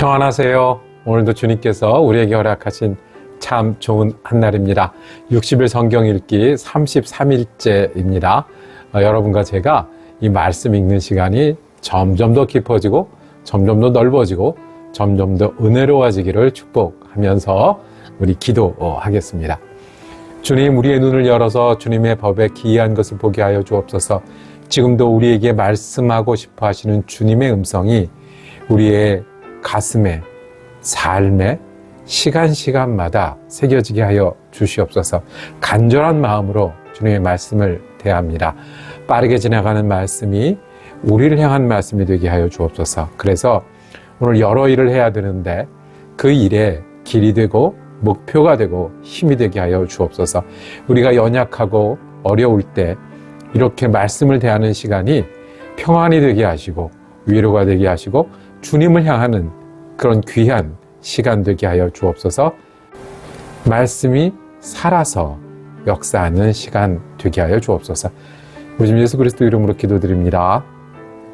평안하세요. 오늘도 주님께서 우리에게 허락하신 참 좋은 한날입니다. 60일 성경 읽기 33일째입니다. 여러분과 제가 이 말씀 읽는 시간이 점점 더 깊어지고 점점 더 넓어지고 점점 더 은혜로워지기를 축복하면서 우리 기도하겠습니다. 주님, 우리의 눈을 열어서 주님의 법에 기이한 것을 보게 하여 주옵소서. 지금도 우리에게 말씀하고 싶어 하시는 주님의 음성이 우리의 가슴에, 삶에 시간마다 새겨지게 하여 주시옵소서. 간절한 마음으로 주님의 말씀을 대합니다. 빠르게 지나가는 말씀이 우리를 향한 말씀이 되게 하여 주옵소서. 그래서 오늘 여러 일을 해야 되는데 그 일에 길이 되고 목표가 되고 힘이 되게 하여 주옵소서. 우리가 연약하고 어려울 때 이렇게 말씀을 대하는 시간이 평안이 되게 하시고 위로가 되게 하시고 주님을 향하는 그런 귀한 시간 되게 하여 주옵소서. 말씀이 살아서 역사하는 시간 되게 하여 주옵소서. 우리 주 예수 그리스도 이름으로 기도드립니다.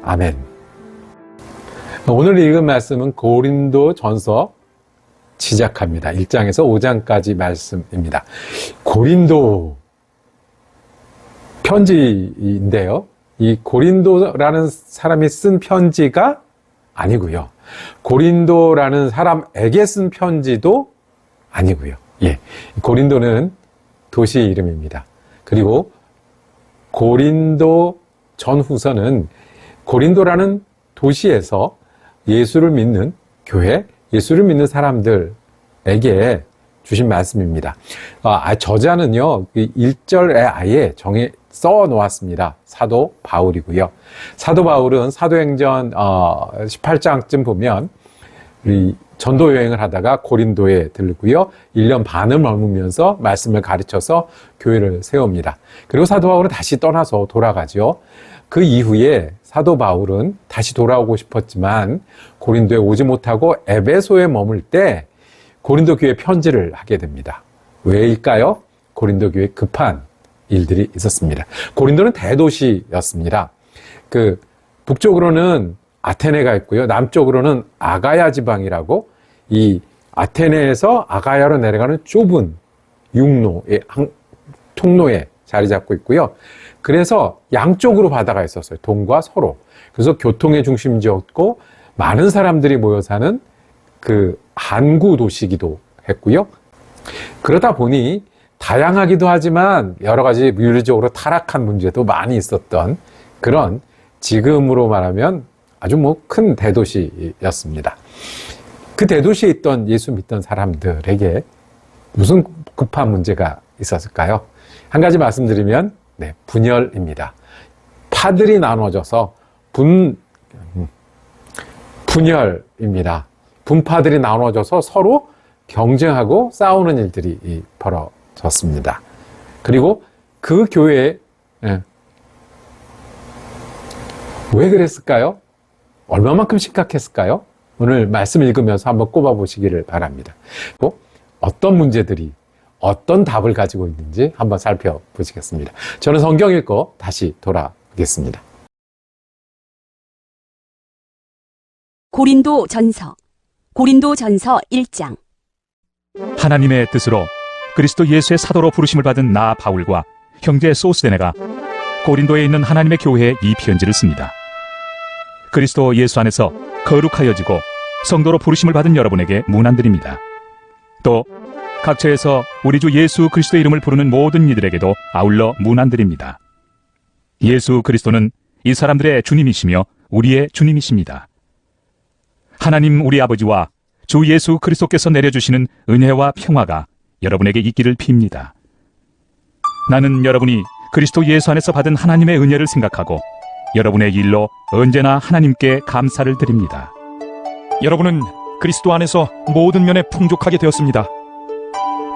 아멘. 오늘 읽은 말씀은 고린도전서 시작합니다. 1장에서 5장까지 말씀입니다. 고린도 편지인데요. 이 고린도라는 사람이 쓴 편지가 아니고요. 고린도라는 사람에게 쓴 편지도 아니고요. 고린도는 도시 이름입니다. 그리고 고린도 전후서는 고린도라는 도시에서 예수를 믿는 교회, 예수를 믿는 사람들에게 주신 말씀입니다. 저자는요, 1절에 아예 써 놓았습니다. 사도 바울이고요. 사도 바울은 사도행전 18장쯤 보면 전도 여행을 하다가 고린도에 들르고요. 1년 반을 머무면서 말씀을 가르쳐서 교회를 세웁니다. 그리고 사도 바울은 다시 떠나서 돌아가죠. 그 이후에 사도 바울은 다시 돌아오고 싶었지만 고린도에 오지 못하고 에베소에 머물 때 고린도 교회에 편지를 하게 됩니다. 왜일까요? 고린도 교회에 급한 일들이 있었습니다. 고린도는 대도시였습니다. 북쪽으로는 아테네가 있고요. 남쪽으로는 아가야 지방이라고 이 아테네에서 아가야로 내려가는 좁은 육로의 통로에 자리 잡고 있고요. 그래서 양쪽으로 바다가 있었어요. 동과 서로. 그래서 교통의 중심지였고 많은 사람들이 모여 사는 항구 도시이기도 했고요. 그러다 보니 다양하기도 하지만 여러 가지 물리적으로 타락한 문제도 많이 있었던 그런 지금으로 말하면 아주 큰 대도시였습니다. 그 대도시에 있던 예수 믿던 사람들에게 무슨 급한 문제가 있었을까요? 한 가지 말씀드리면 분열입니다. 파들이 나눠져서 분열입니다. 분파들이 나눠져서 서로 경쟁하고 싸우는 일들이 벌어졌습니다. 그리고 그 교회에 왜 그랬을까요? 얼마만큼 심각했을까요? 오늘 말씀 읽으면서 한번 꼽아보시기를 바랍니다. 어떤 문제들이 어떤 답을 가지고 있는지 한번 살펴보시겠습니다. 저는 성경 읽고 다시 돌아오겠습니다. 고린도전서 1장. 하나님의 뜻으로 그리스도 예수의 사도로 부르심을 받은 나 바울과 형제 소스데네가 고린도에 있는 하나님의 교회에 이 편지를 씁니다. 그리스도 예수 안에서 거룩하여지고 성도로 부르심을 받은 여러분에게 문안드립니다. 또 각처에서 우리 주 예수 그리스도의 이름을 부르는 모든 이들에게도 아울러 문안드립니다. 예수 그리스도는 이 사람들의 주님이시며 우리의 주님이십니다. 하나님 우리 아버지와 주 예수 그리스도께서 내려주시는 은혜와 평화가 여러분에게 있기를 빕니다. 나는 여러분이 그리스도 예수 안에서 받은 하나님의 은혜를 생각하고 여러분의 일로 언제나 하나님께 감사를 드립니다. 여러분은 그리스도 안에서 모든 면에 풍족하게 되었습니다.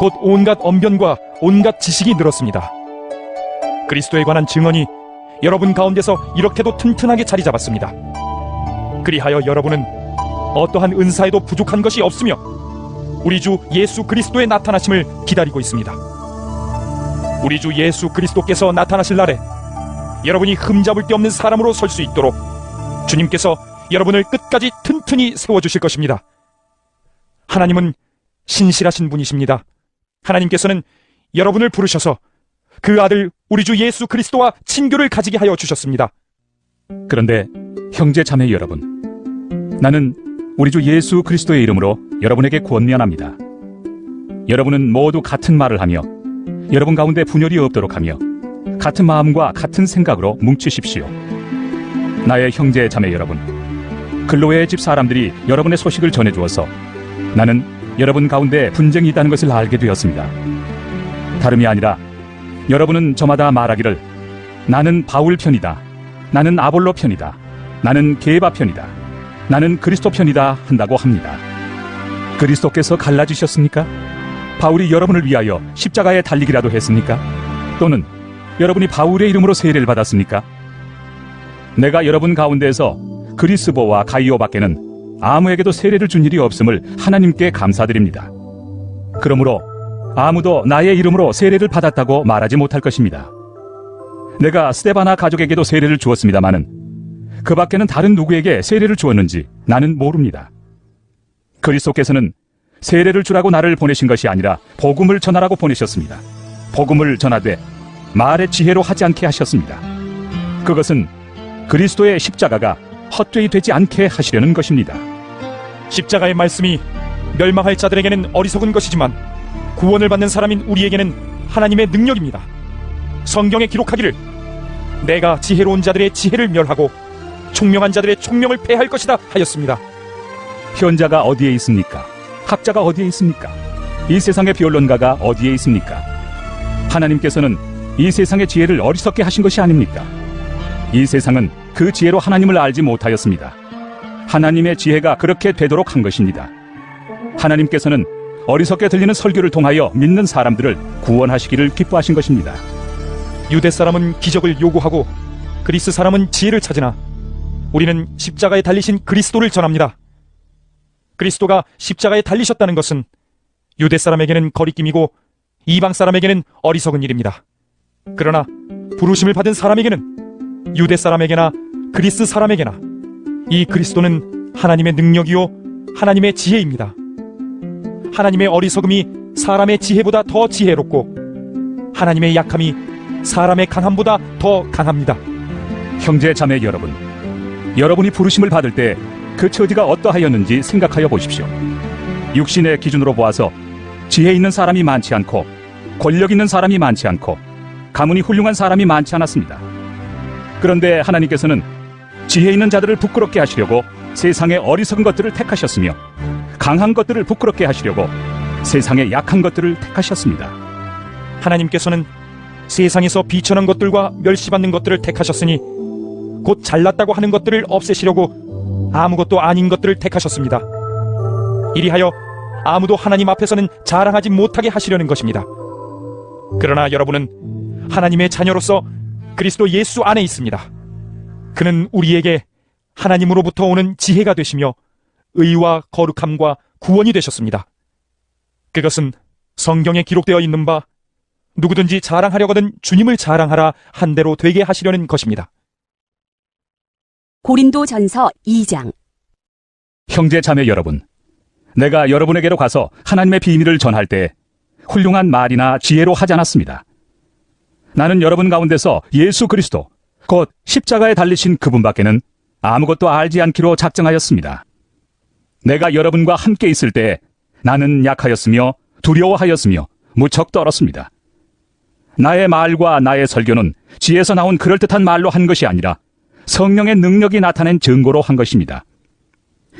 곧 온갖 언변과 온갖 지식이 늘었습니다. 그리스도에 관한 증언이 여러분 가운데서 이렇게도 튼튼하게 자리 잡았습니다. 그리하여 여러분은 어떠한 은사에도 부족한 것이 없으며 우리 주 예수 그리스도의 나타나심을 기다리고 있습니다. 우리 주 예수 그리스도께서 나타나실 날에 여러분이 흠잡을 데 없는 사람으로 설 수 있도록 주님께서 여러분을 끝까지 튼튼히 세워주실 것입니다. 하나님은 신실하신 분이십니다. 하나님께서는 여러분을 부르셔서 그 아들 우리 주 예수 그리스도와 친교를 가지게 하여 주셨습니다. 그런데 형제 자매 여러분, 나는 우리 주 예수 그리스도의 이름으로 여러분에게 권면합니다. 여러분은 모두 같은 말을 하며 여러분 가운데 분열이 없도록 하며 같은 마음과 같은 생각으로 뭉치십시오. 나의 형제 자매 여러분, 글로의 집 사람들이 여러분의 소식을 전해주어서 나는 여러분 가운데 분쟁이 있다는 것을 알게 되었습니다. 다름이 아니라 여러분은 저마다 말하기를 나는 바울 편이다, 나는 아볼로 편이다, 나는 게바 편이다, 나는 그리스도 편이다 한다고 합니다. 그리스도께서 갈라지셨습니까? 바울이 여러분을 위하여 십자가에 달리기라도 했습니까? 또는 여러분이 바울의 이름으로 세례를 받았습니까? 내가 여러분 가운데에서 그리스보와 가이오 밖에는 아무에게도 세례를 준 일이 없음을 하나님께 감사드립니다. 그러므로 아무도 나의 이름으로 세례를 받았다고 말하지 못할 것입니다. 내가 스데바나 가족에게도 세례를 주었습니다마는 그 밖에는 다른 누구에게 세례를 주었는지 나는 모릅니다. 그리스도께서는 세례를 주라고 나를 보내신 것이 아니라 복음을 전하라고 보내셨습니다. 복음을 전하되 말의 지혜로 하지 않게 하셨습니다. 그것은 그리스도의 십자가가 헛되이 되지 않게 하시려는 것입니다. 십자가의 말씀이 멸망할 자들에게는 어리석은 것이지만 구원을 받는 사람인 우리에게는 하나님의 능력입니다. 성경에 기록하기를 내가 지혜로운 자들의 지혜를 멸하고 총명한 자들의 총명을 패할 것이다 하였습니다. 현자가 어디에 있습니까? 학자가 어디에 있습니까? 이 세상의 변론가가 어디에 있습니까? 하나님께서는 이 세상의 지혜를 어리석게 하신 것이 아닙니까? 이 세상은 그 지혜로 하나님을 알지 못하였습니다. 하나님의 지혜가 그렇게 되도록 한 것입니다. 하나님께서는 어리석게 들리는 설교를 통하여 믿는 사람들을 구원하시기를 기뻐하신 것입니다. 유대 사람은 기적을 요구하고 그리스 사람은 지혜를 찾으나 우리는 십자가에 달리신 그리스도를 전합니다. 그리스도가 십자가에 달리셨다는 것은 유대 사람에게는 거리낌이고 이방 사람에게는 어리석은 일입니다. 그러나 부르심을 받은 사람에게는 유대 사람에게나 그리스 사람에게나 이 그리스도는 하나님의 능력이요 하나님의 지혜입니다. 하나님의 어리석음이 사람의 지혜보다 더 지혜롭고 하나님의 약함이 사람의 강함보다 더 강합니다. 형제 자매 여러분, 여러분이 부르심을 받을 때 그 처지가 어떠하였는지 생각하여 보십시오. 육신의 기준으로 보아서 지혜 있는 사람이 많지 않고 권력 있는 사람이 많지 않고 가문이 훌륭한 사람이 많지 않았습니다. 그런데 하나님께서는 지혜 있는 자들을 부끄럽게 하시려고 세상의 어리석은 것들을 택하셨으며 강한 것들을 부끄럽게 하시려고 세상의 약한 것들을 택하셨습니다. 하나님께서는 세상에서 비천한 것들과 멸시받는 것들을 택하셨으니 곧 잘났다고 하는 것들을 없애시려고 아무것도 아닌 것들을 택하셨습니다. 이리하여 아무도 하나님 앞에서는 자랑하지 못하게 하시려는 것입니다. 그러나 여러분은 하나님의 자녀로서 그리스도 예수 안에 있습니다. 그는 우리에게 하나님으로부터 오는 지혜가 되시며 의와 거룩함과 구원이 되셨습니다. 그것은 성경에 기록되어 있는 바 누구든지 자랑하려거든 주님을 자랑하라 한 대로 되게 하시려는 것입니다. 고린도전서 2장. 형제 자매 여러분, 내가 여러분에게로 가서 하나님의 비밀을 전할 때 훌륭한 말이나 지혜로 하지 않았습니다. 나는 여러분 가운데서 예수 그리스도 곧 십자가에 달리신 그분밖에는 아무것도 알지 않기로 작정하였습니다. 내가 여러분과 함께 있을 때 나는 약하였으며 두려워하였으며 무척 떨었습니다. 나의 말과 나의 설교는 지혜에서 나온 그럴듯한 말로 한 것이 아니라 성령의 능력이 나타낸 증거로 한 것입니다.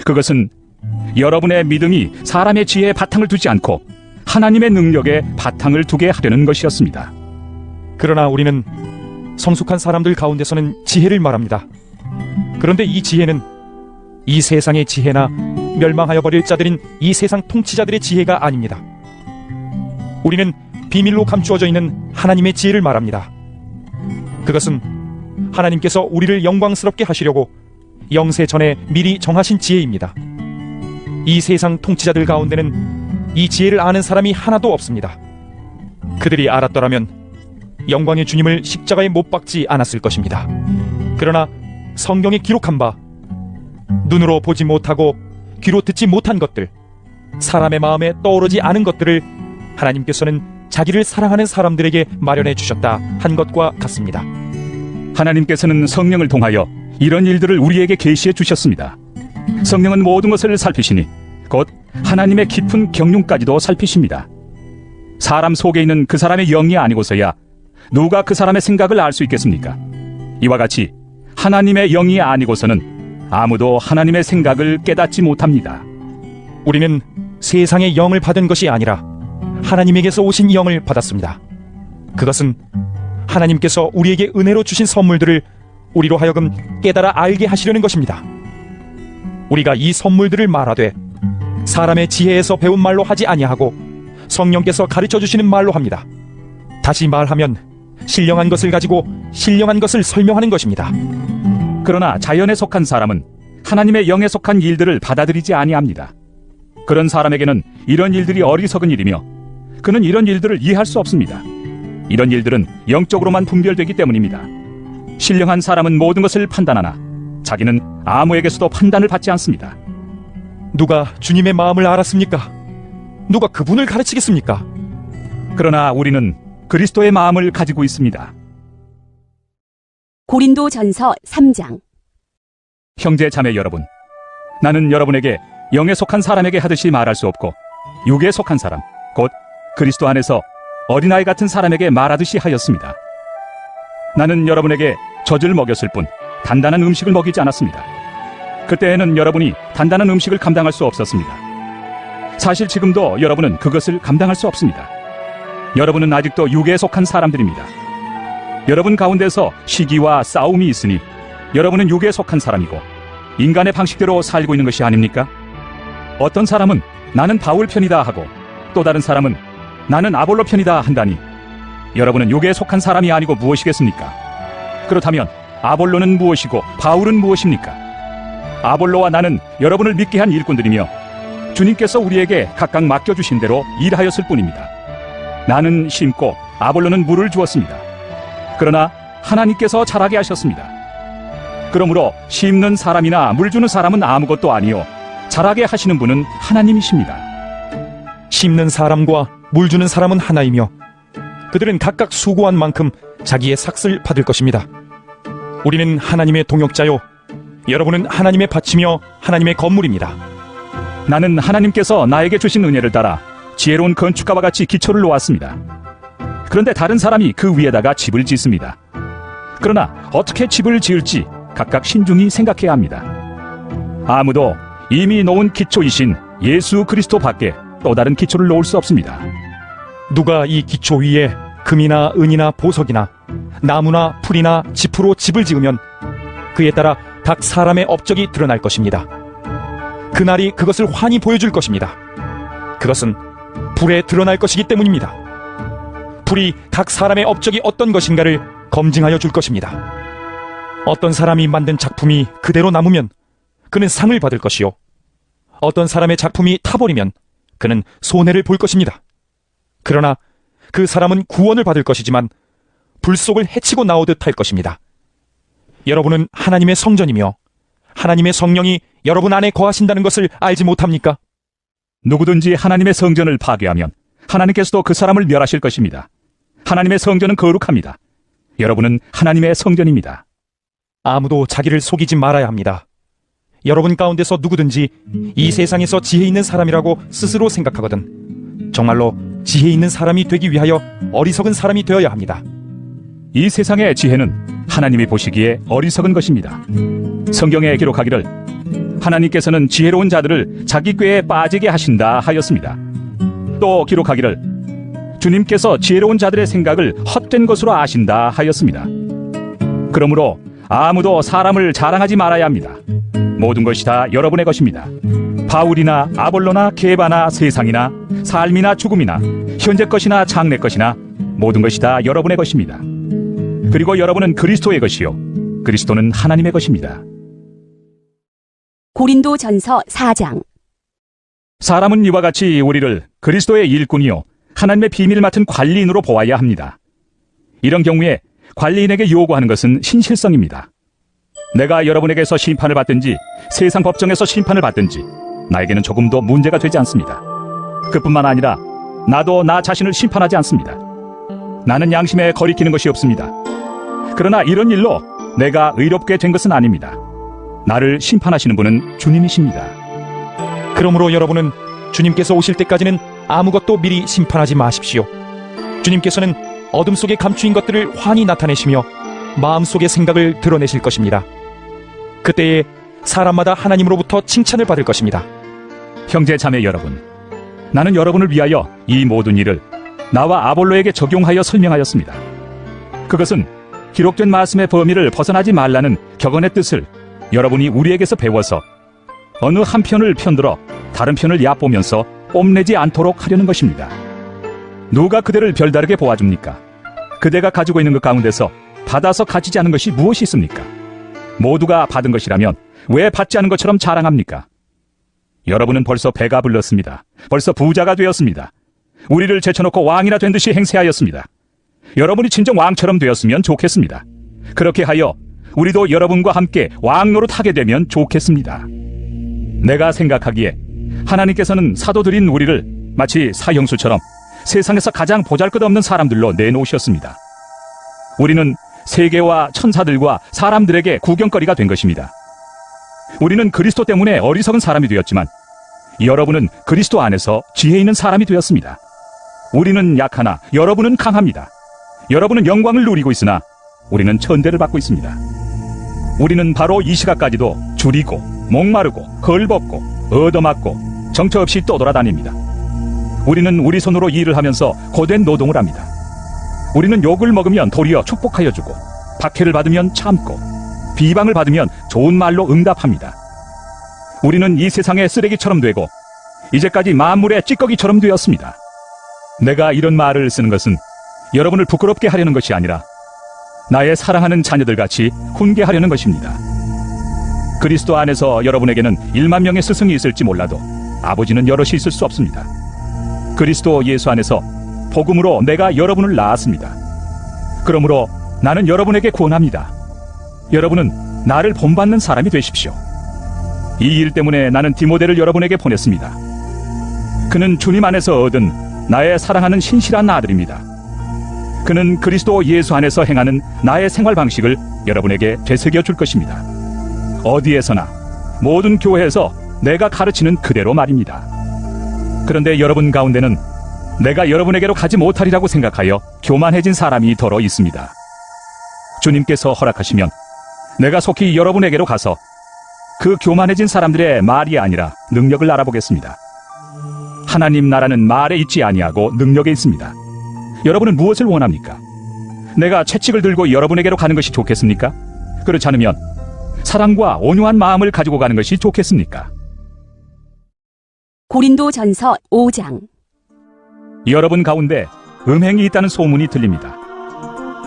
그것은 여러분의 믿음이 사람의 지혜에 바탕을 두지 않고 하나님의 능력에 바탕을 두게 하려는 것이었습니다. 그러나 우리는 성숙한 사람들 가운데서는 지혜를 말합니다. 그런데 이 지혜는 이 세상의 지혜나 멸망하여 버릴 자들인 이 세상 통치자들의 지혜가 아닙니다. 우리는 비밀로 감추어져 있는 하나님의 지혜를 말합니다. 그것은 하나님께서 우리를 영광스럽게 하시려고 영세 전에 미리 정하신 지혜입니다. 이 세상 통치자들 가운데는 이 지혜를 아는 사람이 하나도 없습니다. 그들이 알았더라면 영광의 주님을 십자가에 못 박지 않았을 것입니다. 그러나 성경에 기록한 바 눈으로 보지 못하고 귀로 듣지 못한 것들, 사람의 마음에 떠오르지 않은 것들을 하나님께서는 자기를 사랑하는 사람들에게 마련해 주셨다 한 것과 같습니다. 하나님께서는 성령을 통하여 이런 일들을 우리에게 계시해 주셨습니다. 성령은 모든 것을 살피시니 곧 하나님의 깊은 경륜까지도 살피십니다. 사람 속에 있는 그 사람의 영이 아니고서야 누가 그 사람의 생각을 알 수 있겠습니까? 이와 같이 하나님의 영이 아니고서는 아무도 하나님의 생각을 깨닫지 못합니다. 우리는 세상의 영을 받은 것이 아니라 하나님에게서 오신 영을 받았습니다. 그것은 하나님께서 우리에게 은혜로 주신 선물들을 우리로 하여금 깨달아 알게 하시려는 것입니다. 우리가 이 선물들을 말하되 사람의 지혜에서 배운 말로 하지 아니하고 성령께서 가르쳐 주시는 말로 합니다. 다시 말하면 신령한 것을 가지고 신령한 것을 설명하는 것입니다. 그러나 자연에 속한 사람은 하나님의 영에 속한 일들을 받아들이지 아니합니다. 그런 사람에게는 이런 일들이 어리석은 일이며 그는 이런 일들을 이해할 수 없습니다. 이런 일들은 영적으로만 분별되기 때문입니다. 신령한 사람은 모든 것을 판단하나 자기는 아무에게서도 판단을 받지 않습니다. 누가 주님의 마음을 알았습니까? 누가 그분을 가르치겠습니까? 그러나 우리는 그리스도의 마음을 가지고 있습니다. 고린도전서 3장. 형제 자매 여러분, 나는 여러분에게 영에 속한 사람에게 하듯이 말할 수 없고 육에 속한 사람, 곧 그리스도 안에서 어린아이 같은 사람에게 말하듯이 하였습니다. 나는 여러분에게 젖을 먹였을 뿐 단단한 음식을 먹이지 않았습니다. 그때에는 여러분이 단단한 음식을 감당할 수 없었습니다. 사실 지금도 여러분은 그것을 감당할 수 없습니다. 여러분은 아직도 육에 속한 사람들입니다. 여러분 가운데서 시기와 싸움이 있으니 여러분은 육에 속한 사람이고 인간의 방식대로 살고 있는 것이 아닙니까? 어떤 사람은 나는 바울 편이다 하고 또 다른 사람은 나는 아볼로 편이다 한다니 여러분은 육에 속한 사람이 아니고 무엇이겠습니까? 그렇다면 아볼로는 무엇이고 바울은 무엇입니까? 아볼로와 나는 여러분을 믿게 한 일꾼들이며 주님께서 우리에게 각각 맡겨주신 대로 일하였을 뿐입니다. 나는 심고 아볼로는 물을 주었습니다. 그러나 하나님께서 자라게 하셨습니다. 그러므로 심는 사람이나 물 주는 사람은 아무것도 아니요 자라게 하시는 분은 하나님이십니다. 심는 사람과 물 주는 사람은 하나이며 그들은 각각 수고한 만큼 자기의 삭을 받을 것입니다. 우리는 하나님의 동역자요 여러분은 하나님의 밭이며 하나님의 건물입니다. 나는 하나님께서 나에게 주신 은혜를 따라 지혜로운 건축가와 같이 기초를 놓았습니다. 그런데 다른 사람이 그 위에다가 집을 짓습니다. 그러나 어떻게 집을 지을지 각각 신중히 생각해야 합니다. 아무도 이미 놓은 기초이신 예수 그리스도 밖에 또 다른 기초를 놓을 수 없습니다. 누가 이 기초 위에 금이나 은이나 보석이나 나무나 풀이나 지푸로 집을 지으면 그에 따라 각 사람의 업적이 드러날 것입니다. 그날이 그것을 환히 보여줄 것입니다. 그것은 불에 드러날 것이기 때문입니다. 불이 각 사람의 업적이 어떤 것인가를 검증하여 줄 것입니다. 어떤 사람이 만든 작품이 그대로 남으면 그는 상을 받을 것이요 어떤 사람의 작품이 타버리면 그는 손해를 볼 것입니다. 그러나 그 사람은 구원을 받을 것이지만 불 속을 헤치고 나오듯 할 것입니다. 여러분은 하나님의 성전이며 하나님의 성령이 여러분 안에 거하신다는 것을 알지 못합니까? 누구든지 하나님의 성전을 파괴하면 하나님께서도 그 사람을 멸하실 것입니다. 하나님의 성전은 거룩합니다. 여러분은 하나님의 성전입니다. 아무도 자기를 속이지 말아야 합니다. 여러분 가운데서 누구든지 이 세상에서 지혜 있는 사람이라고 스스로 생각하거든 정말로 지혜 있는 사람이 되기 위하여 어리석은 사람이 되어야 합니다. 이 세상의 지혜는 하나님이 보시기에 어리석은 것입니다. 성경에 기록하기를 하나님께서는 지혜로운 자들을 자기 꾀에 빠지게 하신다 하였습니다. 또 기록하기를 주님께서 지혜로운 자들의 생각을 헛된 것으로 아신다 하였습니다. 그러므로 아무도 사람을 자랑하지 말아야 합니다. 모든 것이 다 여러분의 것입니다. 바울이나 아볼로나 게바나 세상이나 삶이나 죽음이나 현재 것이나 장래 것이나 모든 것이 다 여러분의 것입니다. 그리고 여러분은 그리스도의 것이요 그리스도는 하나님의 것입니다. 고린도전서 4장. 사람은 이와 같이 우리를 그리스도의 일꾼이요 하나님의 비밀을 맡은 관리인으로 보아야 합니다. 이런 경우에 관리인에게 요구하는 것은 신실성입니다. 내가 여러분에게서 심판을 받든지 세상 법정에서 심판을 받든지 나에게는 조금도 문제가 되지 않습니다. 그뿐만 아니라 나도 나 자신을 심판하지 않습니다. 나는 양심에 거리끼는 것이 없습니다. 그러나 이런 일로 내가 의롭게 된 것은 아닙니다. 나를 심판하시는 분은 주님이십니다. 그러므로 여러분은 주님께서 오실 때까지는 아무것도 미리 심판하지 마십시오. 주님께서는 어둠 속에 감추인 것들을 환히 나타내시며 마음속의 생각을 드러내실 것입니다. 그때에 사람마다 하나님으로부터 칭찬을 받을 것입니다. 형제 자매 여러분, 나는 여러분을 위하여 이 모든 일을 나와 아볼로에게 적용하여 설명하였습니다. 그것은 기록된 말씀의 범위를 벗어나지 말라는 격언의 뜻을 여러분이 우리에게서 배워서 어느 한 편을 편들어 다른 편을 얕보면서 뽐내지 않도록 하려는 것입니다. 누가 그대를 별다르게 보아줍니까? 그대가 가지고 있는 것 가운데서 받아서 가지지 않은 것이 무엇이 있습니까? 모두가 받은 것이라면 왜 받지 않은 것처럼 자랑합니까? 여러분은 벌써 배가 불렀습니다. 벌써 부자가 되었습니다. 우리를 제쳐놓고 왕이나 된 듯이 행세하였습니다. 여러분이 진정 왕처럼 되었으면 좋겠습니다. 그렇게 하여 우리도 여러분과 함께 왕 노릇하게 되면 좋겠습니다. 내가 생각하기에 하나님께서는 사도들인 우리를 마치 사형수처럼 세상에서 가장 보잘것없는 사람들로 내놓으셨습니다. 우리는 세계와 천사들과 사람들에게 구경거리가 된 것입니다. 우리는 그리스도 때문에 어리석은 사람이 되었지만 여러분은 그리스도 안에서 지혜 있는 사람이 되었습니다. 우리는 약하나 여러분은 강합니다. 여러분은 영광을 누리고 있으나 우리는 천대를 받고 있습니다. 우리는 바로 이 시각까지도 줄이고 목마르고 헐벗고 얻어맞고 정처 없이 떠돌아다닙니다. 우리는 우리 손으로 일을 하면서 고된 노동을 합니다. 우리는 욕을 먹으면 도리어 축복하여 주고 박해를 받으면 참고 비방을 받으면 좋은 말로 응답합니다. 우리는 이 세상의 쓰레기처럼 되고 이제까지 만물의 찌꺼기처럼 되었습니다. 내가 이런 말을 쓰는 것은 여러분을 부끄럽게 하려는 것이 아니라 나의 사랑하는 자녀들같이 훈계하려는 것입니다. 그리스도 안에서 여러분에게는 1만 명의 스승이 있을지 몰라도 아버지는 여럿이 있을 수 없습니다. 그리스도 예수 안에서 복음으로 내가 여러분을 낳았습니다. 그러므로 나는 여러분에게 권합니다. 여러분은 나를 본받는 사람이 되십시오. 이 일 때문에 나는 디모데를 여러분에게 보냈습니다. 그는 주님 안에서 얻은 나의 사랑하는 신실한 아들입니다. 그는 그리스도 예수 안에서 행하는 나의 생활 방식을 여러분에게 되새겨 줄 것입니다. 어디에서나 모든 교회에서 내가 가르치는 그대로 말입니다. 그런데 여러분 가운데는 내가 여러분에게로 가지 못하리라고 생각하여 교만해진 사람이 더러 있습니다. 주님께서 허락하시면 내가 속히 여러분에게로 가서 그 교만해진 사람들의 말이 아니라 능력을 알아보겠습니다. 하나님 나라는 말에 있지 아니하고 능력에 있습니다. 여러분은 무엇을 원합니까? 내가 채찍을 들고 여러분에게로 가는 것이 좋겠습니까? 그렇지 않으면 사랑과 온유한 마음을 가지고 가는 것이 좋겠습니까? 고린도전서 5장. 여러분 가운데 음행이 있다는 소문이 들립니다.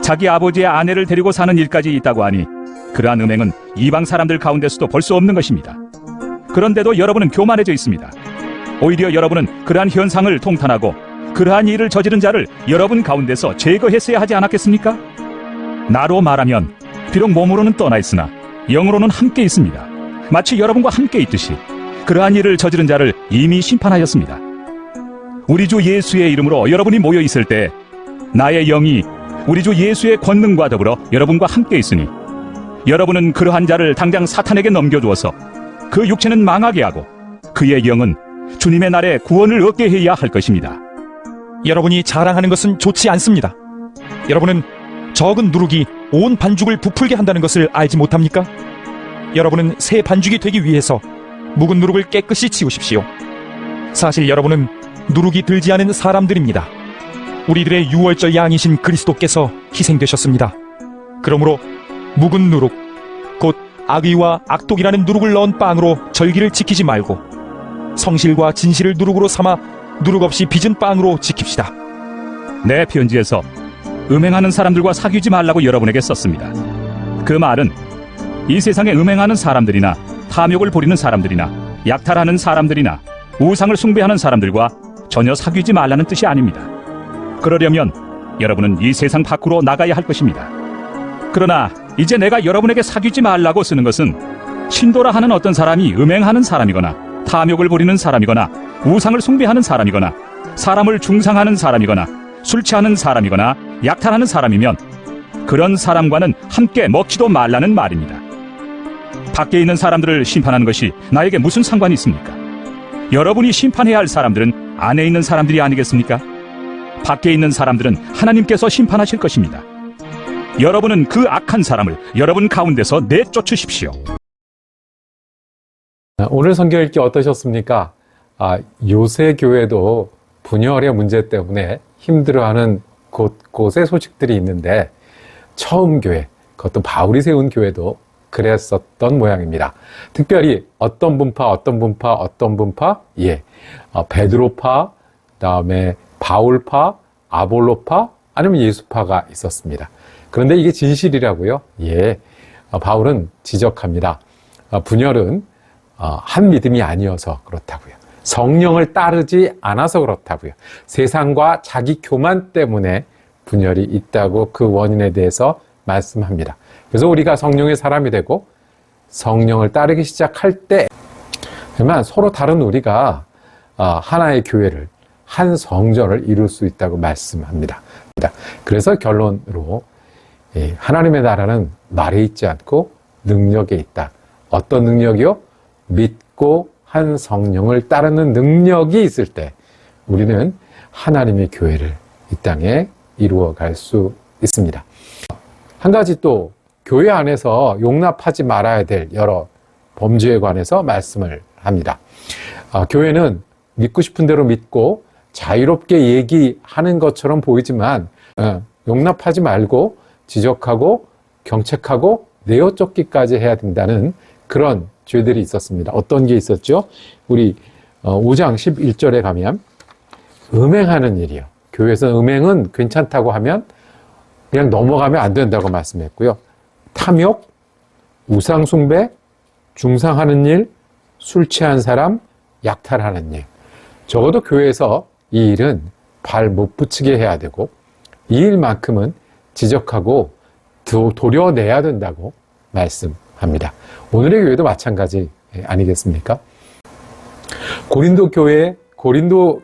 자기 아버지의 아내를 데리고 사는 일까지 있다고 하니 그러한 음행은 이방 사람들 가운데서도 볼 수 없는 것입니다. 그런데도 여러분은 교만해져 있습니다. 오히려 여러분은 그러한 현상을 통탄하고 그러한 일을 저지른 자를 여러분 가운데서 제거했어야 하지 않았겠습니까? 나로 말하면 비록 몸으로는 떠나 있으나 영으로는 함께 있습니다. 마치 여러분과 함께 있듯이 그러한 일을 저지른 자를 이미 심판하였습니다. 우리 주 예수의 이름으로 여러분이 모여 있을 때 나의 영이 우리 주 예수의 권능과 더불어 여러분과 함께 있으니 여러분은 그러한 자를 당장 사탄에게 넘겨주어서 그 육체는 망하게 하고 그의 영은 주님의 날에 구원을 얻게 해야 할 것입니다. 여러분이 자랑하는 것은 좋지 않습니다. 여러분은 적은 누룩이 온 반죽을 부풀게 한다는 것을 알지 못합니까? 여러분은 새 반죽이 되기 위해서 묵은 누룩을 깨끗이 치우십시오. 사실 여러분은 누룩이 들지 않은 사람들입니다. 우리들의 유월절 양이신 그리스도께서 희생되셨습니다. 그러므로 묵은 누룩, 곧 악의와 악독이라는 누룩을 넣은 빵으로 절기를 지키지 말고 성실과 진실을 누룩으로 삼아 누룩 없이 빚은 빵으로 지킵시다. 내 편지에서 음행하는 사람들과 사귀지 말라고 여러분에게 썼습니다. 그 말은 이 세상에 음행하는 사람들이나 탐욕을 부리는 사람들이나 약탈하는 사람들이나 우상을 숭배하는 사람들과 전혀 사귀지 말라는 뜻이 아닙니다. 그러려면 여러분은 이 세상 밖으로 나가야 할 것입니다. 그러나 이제 내가 여러분에게 사귀지 말라고 쓰는 것은 신도라 하는 어떤 사람이 음행하는 사람이거나 탐욕을 부리는 사람이거나 우상을 숭배하는 사람이거나 사람을 중상하는 사람이거나 술 취하는 사람이거나 약탈하는 사람이면 그런 사람과는 함께 먹지도 말라는 말입니다. 밖에 있는 사람들을 심판하는 것이 나에게 무슨 상관이 있습니까? 여러분이 심판해야 할 사람들은 안에 있는 사람들이 아니겠습니까? 밖에 있는 사람들은 하나님께서 심판하실 것입니다. 여러분은 그 악한 사람을 여러분 가운데서 내쫓으십시오. 오늘 성경 읽기 어떠셨습니까? 요새 교회도 분열의 문제 때문에 힘들어하는 곳곳의 소식들이 있는데 처음 교회, 그것도 바울이 세운 교회도 그랬었던 모양입니다. 특별히 어떤 분파, 베드로파, 그다음에 바울파, 아볼로파, 아니면 예수파가 있었습니다. 그런데 이게 진실이라고요? 바울은 지적합니다. 분열은 한 믿음이 아니어서 그렇다고요. 성령을 따르지 않아서 그렇다고요. 세상과 자기 교만 때문에 분열이 있다고 그 원인에 대해서 말씀합니다. 그래서 우리가 성령의 사람이 되고 성령을 따르기 시작할 때 그러면 서로 다른 우리가 하나의 교회를, 한 성전을 이룰 수 있다고 말씀합니다. 그래서 결론으로 하나님의 나라는 말에 있지 않고 능력에 있다. 어떤 능력이요? 믿고 한 성령을 따르는 능력이 있을 때 우리는 하나님의 교회를 이 땅에 이루어갈 수 있습니다. 한 가지 또 교회 안에서 용납하지 말아야 될 여러 범죄에 관해서 말씀을 합니다. 교회는 믿고 싶은 대로 믿고 자유롭게 얘기하는 것처럼 보이지만 용납하지 말고 지적하고 경책하고 내어쫓기까지 해야 된다는 그런 죄들이 있었습니다. 어떤 게 있었죠? 우리 5장 11절에 가면 음행하는 일이요. 교회에서 음행은 괜찮다고 하면 그냥 넘어가면 안 된다고 말씀했고요. 탐욕, 우상숭배, 중상하는 일, 술 취한 사람, 약탈하는 일. 적어도 교회에서 이 일은 발 못 붙이게 해야 되고 이 일만큼은 지적하고 도려내야 된다고 말씀합니다. 오늘의 교회도 마찬가지 아니겠습니까? 고린도 교회, 고린도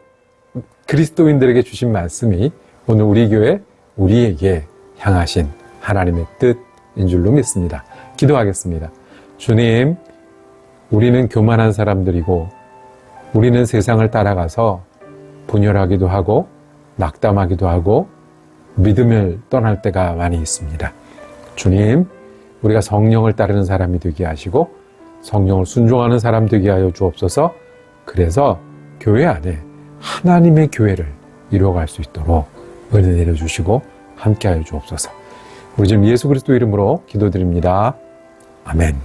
그리스도인들에게 주신 말씀이 오늘 우리 교회, 우리에게 향하신 하나님의 뜻인 줄로 믿습니다. 기도하겠습니다. 주님, 우리는 교만한 사람들이고 우리는 세상을 따라가서 분열하기도 하고 낙담하기도 하고 믿음을 떠날 때가 많이 있습니다. 주님, 우리가 성령을 따르는 사람이 되게 하시고 성령을 순종하는 사람 되게 하여 주옵소서. 그래서 교회 안에 하나님의 교회를 이루어갈 수 있도록 은혜 내려주시고 함께하여 주옵소서. 우리 지금 예수 그리스도 이름으로 기도드립니다. 아멘.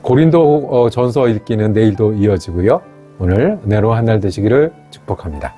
고린도 전서 읽기는 내일도 이어지고요. 오늘 은혜로 한 날 되시기를 축복합니다.